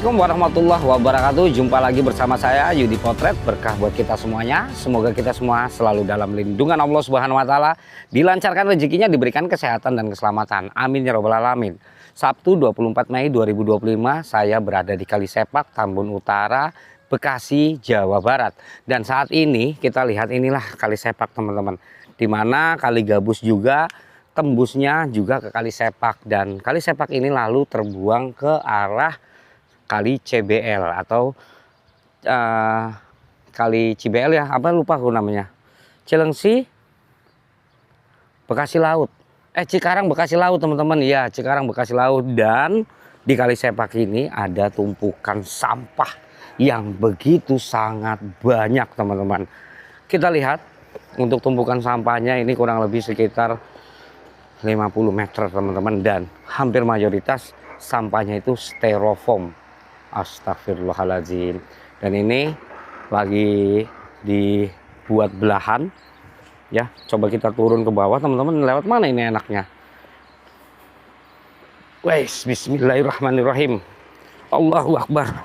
Assalamualaikum warahmatullahi wabarakatuh. Jumpa lagi bersama saya Yudi Potret. Berkah buat kita semuanya. Semoga kita semua selalu dalam lindungan Allah Subhanahu wa taala, dilancarkan rezekinya, diberikan kesehatan dan keselamatan. Amin ya rabbal alamin. Sabtu 24 Mei 2025 saya berada di Kali Sepak, Tambun Utara, Bekasi, Jawa Barat. Dan saat ini kita lihat inilah Kali Sepak, teman-teman. Di mana Kali Gabus juga tembusnya juga ke Kali Sepak, dan Kali Sepak ini lalu terbuang ke arah Kali CBL atau Kali CBL ya, apa lupa aku namanya, Cilengsi Bekasi Laut, Cikarang Bekasi Laut, teman-teman. Ya, Cikarang Bekasi Laut. Dan di Kali Sepak ini ada tumpukan sampah yang begitu sangat banyak, teman-teman. Kita lihat untuk tumpukan sampahnya ini kurang lebih sekitar 50 meter, teman-teman, dan hampir mayoritas sampahnya itu styrofoam. Astagfirullahaladzim. Dan ini lagi dibuat belahan ya. Coba kita turun ke bawah, teman-teman. Lewat mana ini enaknya? Wes, bismillahirrahmanirrahim. Allahu akbar.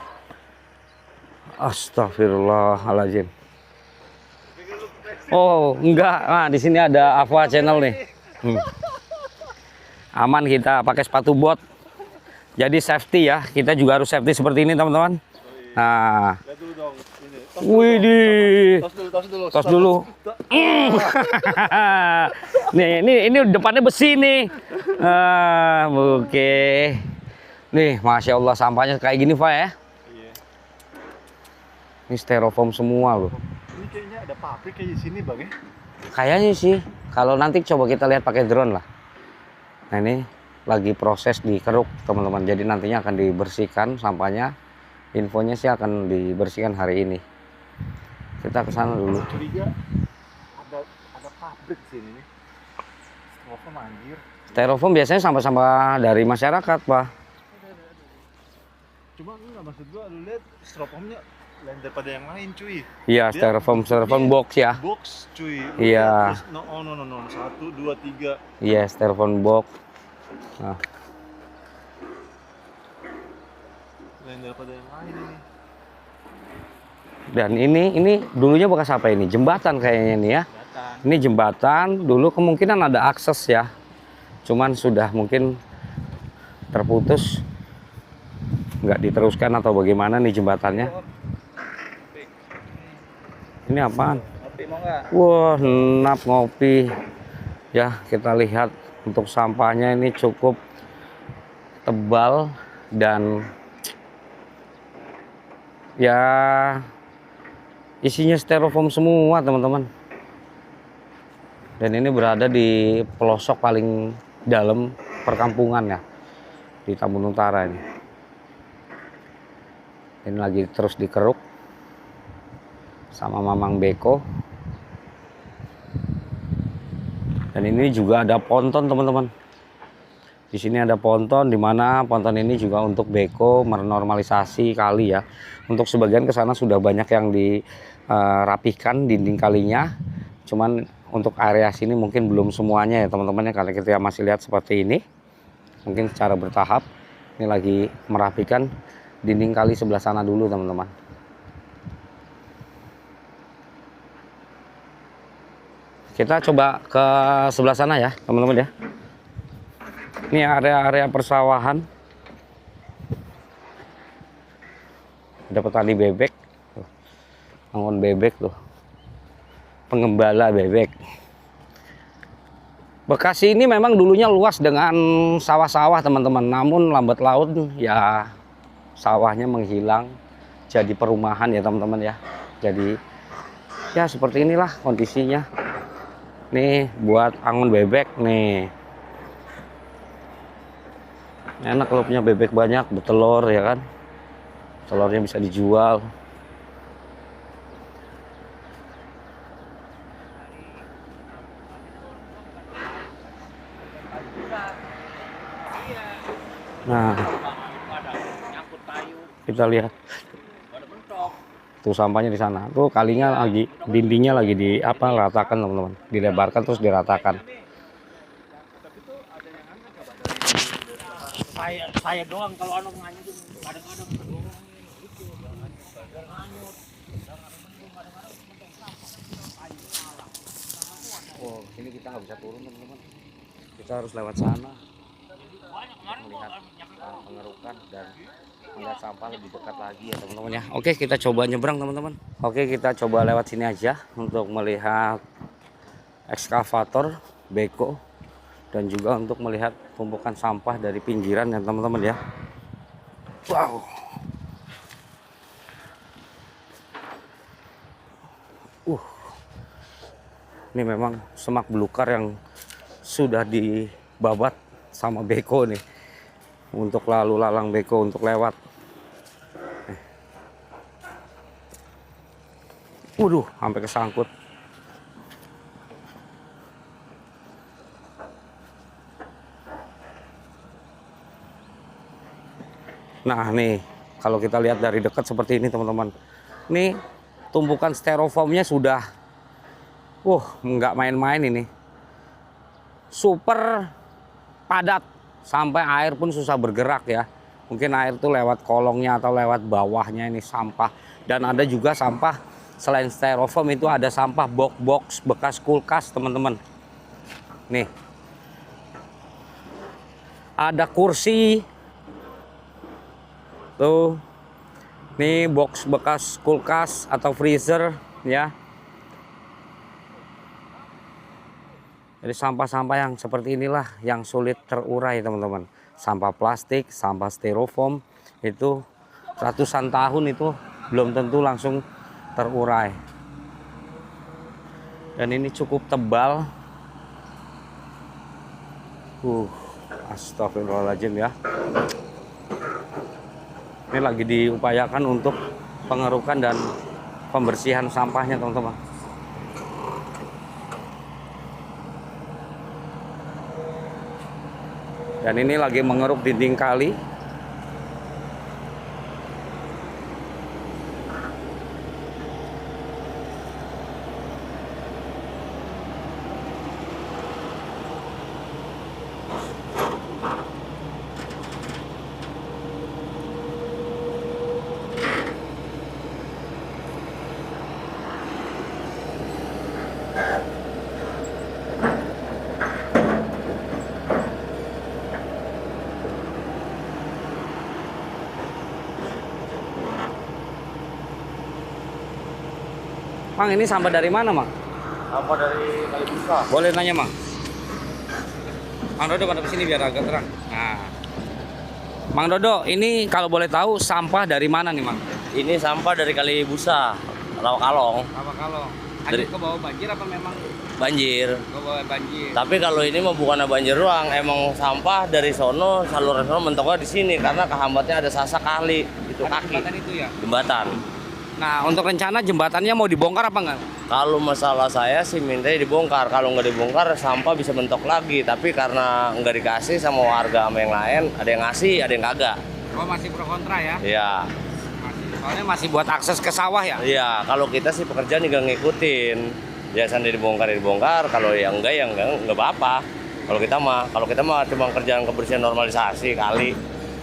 Astagfirullahaladzim. Oh enggak, nah di sini ada Aqua Channel nih. Aman, kita pakai sepatu bot. Jadi safety ya, kita juga harus safety seperti ini, teman-teman. Nah, widih, tos dulu. Nih, ini depannya besi nih. Oke. Nih, masya Allah, sampahnya kayak gini, Pak ya. Ini styrofoam semua loh. Ini kayaknya ada pabrik kayak di sini, Bang ya. Kayaknya sih. Kalau nanti coba kita lihat pakai drone lah. Nah, ini lagi proses dikeruk, teman-teman. Jadi nantinya akan dibersihkan sampahnya. Infonya sih akan dibersihkan hari ini. Kita ke sana dulu. Curiga ada pabrik sini nih. Styrofoam, anjir. Styrofoam biasanya sampah-sampah dari masyarakat, Pak. Cuma enggak, maksud gua lu lihat styrofoamnya lain daripada yang lain, cuy. Iya, styrofoam box ya. Box, cuy. Iya. No, 1 2 3. Iya, styrofoam box. Nah, Lain daripada yang lain ini. dan ini dulunya bekas apa ini? Jembatan kayaknya nih ya. Ini jembatan, dulu kemungkinan ada akses ya. Cuman sudah mungkin terputus. Nggak diteruskan atau bagaimana nih jembatannya. Ini apaan? Ngopi mau nggak? Wah, nap ngopi. Ya, kita lihat untuk sampahnya ini cukup tebal dan ya isinya styrofoam semua, teman-teman. Dan ini berada di pelosok paling dalam perkampungan ya, di Tambun Utara ini. Ini lagi terus dikeruk sama Mamang Beko. Dan ini juga ada ponton, teman-teman. Di sini ada ponton, di mana ponton ini juga untuk beko menormalisasi kali ya. Untuk sebagian ke sana sudah banyak yang dirapihkan dinding kalinya. Cuman untuk area sini mungkin belum semuanya ya, teman-teman ya, karena kita masih lihat seperti ini. Mungkin secara bertahap. Ini lagi merapikan dinding kali sebelah sana dulu, teman-teman. Kita coba ke sebelah sana ya, teman-teman ya. Ini area-area persawahan. Ada petani bebek. Angon bebek tuh. Pengembala bebek. Bekasi ini memang dulunya luas dengan sawah-sawah, teman-teman. Namun lambat laun ya sawahnya menghilang jadi perumahan ya, teman-teman ya. Jadi ya seperti inilah kondisinya. Nih buat angon bebek nih. Enak kalau punya bebek banyak, bertelur ya kan. Telurnya bisa dijual. Nah, kita lihat. Tuh sampahnya di sana. Tuh kalinya lagi, dindingnya lagi ratakan, teman-teman. Dilebarkan terus diratakan. Saya doang kalau anak nganya tuh kadang-kadang kita nggak bisa turun teman-teman. Kita harus lewat sana melihat pengerukan dan melihat sampah lebih dekat lagi ya teman-teman ya. Oke, kita coba nyebrang teman-teman. Oke, kita coba lewat sini aja untuk melihat ekskavator beko dan juga untuk melihat tumpukan sampah dari pinggiran ya teman-teman ya. Wow. Ini memang semak belukar yang sudah dibabat sama beko nih. Untuk lalu lalang beko untuk lewat. Waduh, sampai kesangkut. Nah nih, kalau kita lihat dari dekat seperti ini teman-teman. Nih, tumpukan styrofoamnya sudah nggak main-main ini. Super padat. Sampai air pun susah bergerak ya. Mungkin air tuh lewat kolongnya atau lewat bawahnya ini sampah. Dan ada juga sampah selain styrofoam itu ada sampah box bekas kulkas teman-teman. Nih. Ada kursi. Tuh. Nih box bekas kulkas atau freezer ya. Jadi sampah-sampah yang seperti inilah yang sulit terurai teman-teman. Sampah plastik, sampah styrofoam itu ratusan tahun itu belum tentu langsung terurai. Dan ini cukup tebal. Astagfirullahaladzim ya. Ini lagi diupayakan untuk pengerukan dan pembersihan sampahnya teman-teman. Dan ini lagi mengeruk dinding kali. Mang, ini sampah dari mana, Mang? Sampah dari Kali Busa. Boleh nanya, Mang? Mang Dodo pada kesini biar agak terang. Nah, Mang Dodo, ini kalau boleh tahu sampah dari mana nih, Mang? Ini sampah dari Kali Busa, Rawakalong. Rawakalong. Dari- Ke bawah banjir apa memang Banjir. ke bawah banjir? Tapi kalau ini mah bukan banjir doang, emang sampah dari sono, saluran sono mentoknya di sini karena kehambatnya ada sasak kali, itu Ada kaki. jembatan itu ya? Jembatan. Nah, untuk rencana jembatannya mau dibongkar apa enggak? Kalau masalah saya sih minta dibongkar. Kalau nggak dibongkar sampah bisa mentok lagi. Tapi karena nggak dikasih sama warga sama yang lain, ada yang ngasih, ada yang kagak. Oh, masih pro kontra ya? Iya. Soalnya masih buat akses ke sawah ya? Iya, kalau kita sih pekerjaan juga ngikutin. Biasanya dibongkar, kalau yang enggak apa-apa. Kalau kita mah cuma kerjaan kebersihan normalisasi kali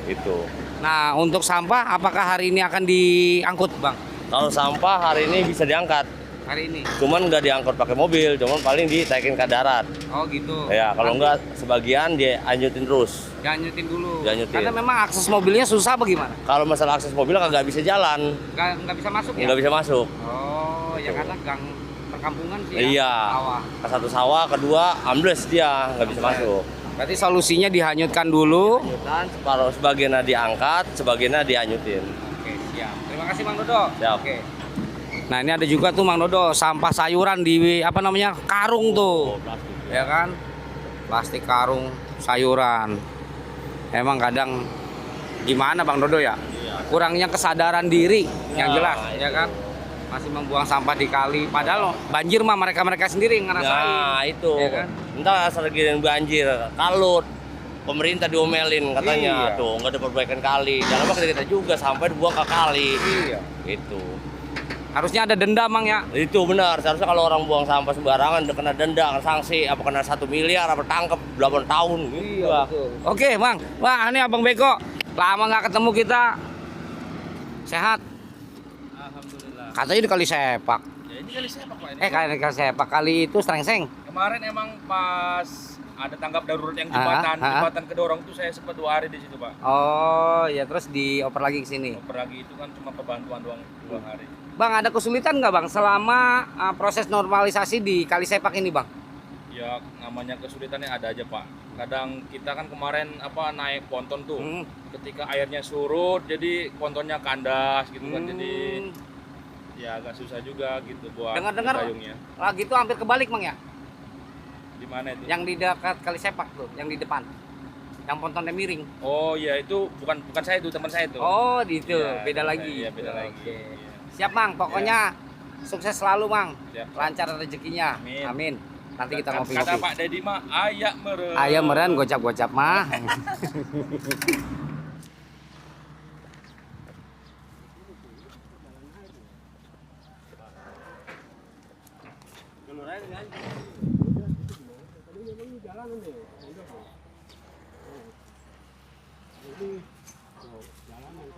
itu. Nah, untuk sampah apakah hari ini akan diangkut, Bang? Kalau sampah hari ini bisa diangkat, Hari ini? cuman nggak diangkut pakai mobil, cuman paling ditaikin ke darat. Oh, gitu. Ya, kalau enggak sebagian dia anjutin terus. Dianyutin dulu. Dianyutin. Karena memang akses mobilnya susah bagaimana? Kalau masalah akses mobil nggak bisa jalan, Nggak bisa masuk ya? nggak bisa masuk. Oh, ya karena gang perkampungan sih ya? Iya. Sawah. Ke satu sawah, kedua ambles dia nggak bisa masuk. Berarti solusinya dihanyutkan dulu. Anyutan, separuh sebagiannya diangkat, sebagiannya dianyutin. Oke, siap. Terima kasih Mang Dodo. Siap. Oke. Nah, ini ada juga tuh Mang Dodo sampah sayuran di apa namanya? Karung tuh. Plastik. Ya kan? Plastik karung sayuran. Emang kadang gimana Bang Dodo ya? Kurangnya kesadaran diri yang Ya, jelas, itu. ya kan? Masih membuang sampah di kali. Padahal banjir mah mereka sendiri yang ngerasain. Nah itu, Ya kan? entah sergirin banjir, kalut, pemerintah diomelin katanya Iya. tuh nggak ada perbaikan kali. Jangan lupa kita juga sampai dibuang ke kali. Iya. Itu, Harusnya ada denda Mang ya. itu benar. Seharusnya kalau orang buang sampah sembarangan kena denda, kena sanksi, apa kena 1 miliar, apa tangkap 8 tahun. Gitu. Oke, Bang. Wah, ini Abang Beko. Lama nggak ketemu kita. Sehat. Alhamdulillah. Katanya di Kali Sepak. Ya ini kali sepak Pak ini. Kali sepak kali itu Strengseng. Kemarin emang pas ada tanggap darurat yang jembatan kedorong tuh saya sempat 2 hari di situ Pak. Oh ya, terus dioper lagi ke sini. Oper lagi itu kan cuma kebantuan doang 2 hari. Bang, ada kesulitan nggak Bang selama proses normalisasi di kali sepak ini Bang? Ya namanya kesulitannya ada aja Pak. Kadang kita kan kemarin naik ponton tuh. Ketika airnya surut jadi pontonnya kandas gitu kan. Jadi ya agak susah juga gitu buat Dengar-dengar dayungnya. lagi itu hampir kebalik Bang ya? Di mana itu? Yang di dekat kali sepak tuh, yang di depan. Yang pontonnya miring. Oh ya itu bukan saya itu, teman saya itu. Oh, di itu. Iya, Beda teman lagi. saya, iya, beda lagi. Oke. Iya. Siap Bang, pokoknya sukses selalu Bang. Siap. Lancar rezekinya. Amin. Amin. Nanti kita Kata ngopi-ngopi. Pak Dedi mah ayak meren. Ayam meren gocap-gocap mah.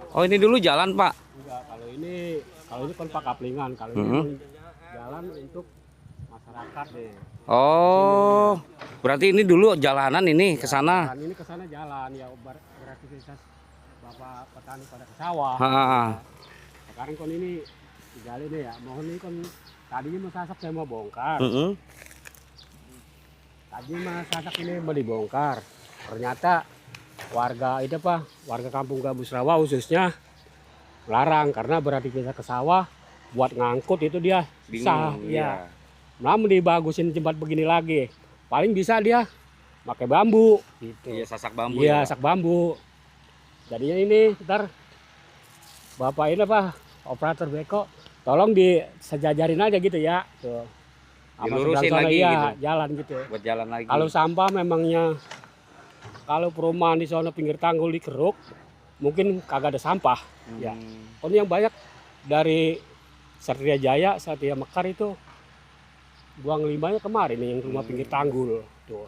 Oh, ini dulu jalan, Pak. Enggak, kalau ini kan Pak Kaplingan, kalau ini jalan untuk masyarakat deh. Oh, berarti ini dulu jalanan ini ke sana. Dan ini ke sana jalan ya beraktivitas Bapak petani pada ke sawah. Ha. Sekarang kan ini digali nih ya, mohon ini kan tadinya mau sasak saya mau bongkar. Tadi mah sasak ini mau dibongkar. Ternyata warga itu warga kampung Gabus Rawa khususnya larang karena beraktivitas ke sawah buat ngangkut itu dia bisa ya. Namun dibagusin jembatan begini lagi, paling bisa dia pakai bambu gitu. Iya, sasak bambu. Iya, sasak bambu. Jadinya ini ntar Bapak ini operator beko, tolong disejajarin aja gitu ya. Tuh. Sama Dilurusin sebelah sana, lagi iya, gitu. jalan gitu. Buat jalan lagi. Kalau sampah memangnya kalau perumahan di sana pinggir tanggul dikeruk, mungkin kagak ada sampah. Ya. Kan yang banyak dari Satria Jaya, Satria Mekar itu buang limbahnya kemarin nih yang rumah pinggir tanggul. Tuh.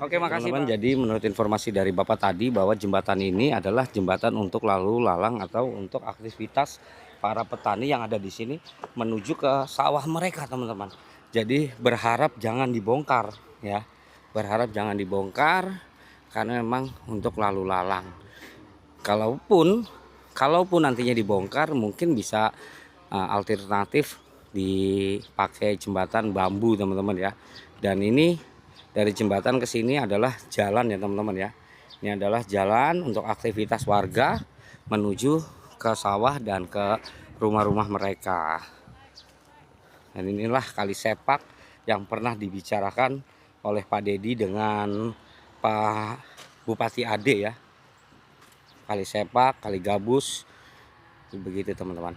Oke, makasih Pak. Jadi menurut informasi dari Bapak tadi bahwa jembatan ini adalah jembatan untuk lalu lalang atau untuk aktivitas para petani yang ada di sini menuju ke sawah mereka, teman-teman. Jadi berharap jangan dibongkar ya. Berharap jangan dibongkar karena memang untuk lalu lalang. Kalaupun nantinya dibongkar mungkin bisa alternatif dipakai jembatan bambu, teman-teman ya. Dan ini dari jembatan ke sini adalah jalan ya, teman-teman ya. Ini adalah jalan untuk aktivitas warga menuju ke sawah dan ke rumah-rumah mereka. Dan inilah kali sepak yang pernah dibicarakan oleh Pak Dedi dengan Pak Bupati Ade ya. Kali sepak, kali gabus, begitu teman-teman.